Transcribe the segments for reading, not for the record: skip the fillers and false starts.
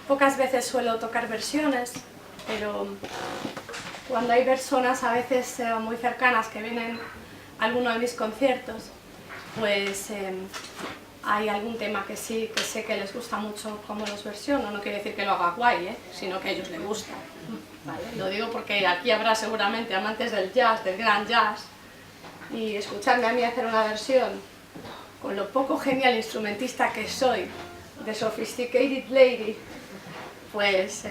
Pocas veces suelo tocar versiones, pero cuando hay personas a veces muy cercanas que vienen a alguno de mis conciertos, pues hay algún tema que sí, que sé que les gusta mucho cómo los versiono. No quiere decir que lo haga guay, sino que a ellos les gusta. ¿Vale? Lo digo porque aquí habrá seguramente amantes del jazz, del gran jazz, y escucharme a mí hacer una versión con lo poco genial instrumentista que soy de Sophisticated Lady, pues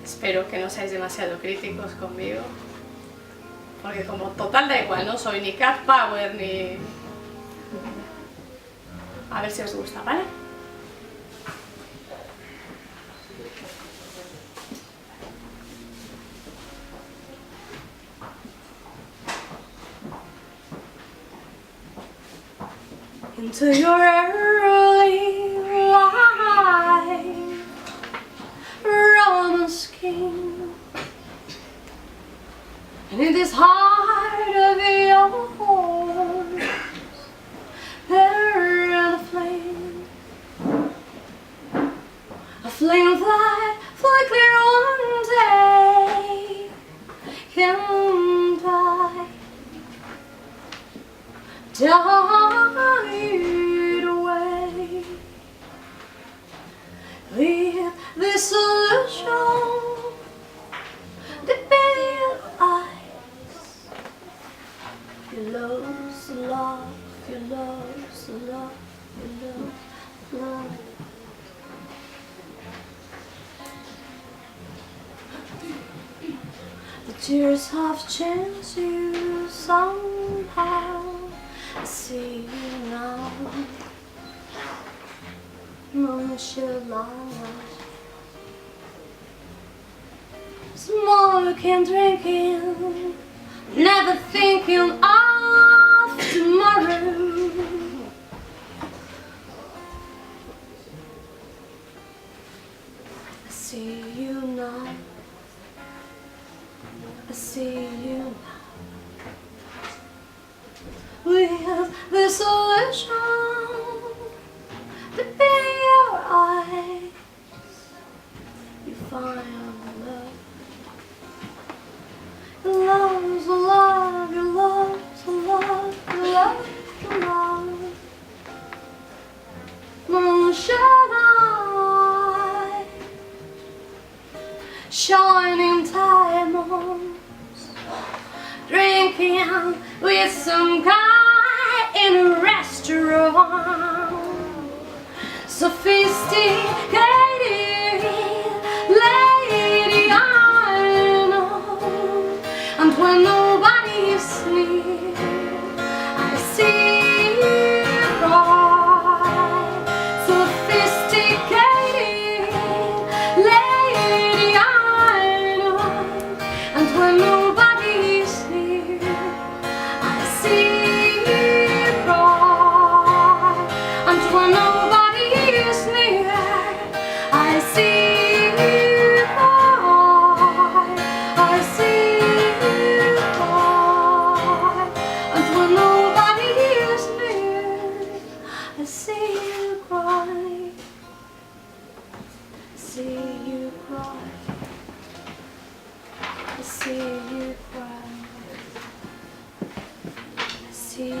espero que no seáis demasiado críticos conmigo, porque como total da igual, no soy ni Cat Power ni... A ver si os gusta, ¿vale? Into your early life, Roman's king, and in this heart of yours, there a flame that flicker one day can died away. Leave this illusion deep in your eyes. You lose the love, you lose the love, you lose love. The tears have changed you somehow. I see you now, nonchalant, smoking, drinking, never thinking of tomorrow. I see you now, I see you now. With this illusion deep in your eyes, you find love. You love, you love, you love, you love, you love, you love. Moonshine eye, shining diamonds, drinking with some guy in a restaurant. Sophisticated lady I know, and when nobody's near, I see you cry. Sophisticated lady I know, and when nobody's near, I see you cry. And when nobody is near, I see you cry. I see you cry. And when nobody is near, I see you cry. I see you cry. I see you cry. I see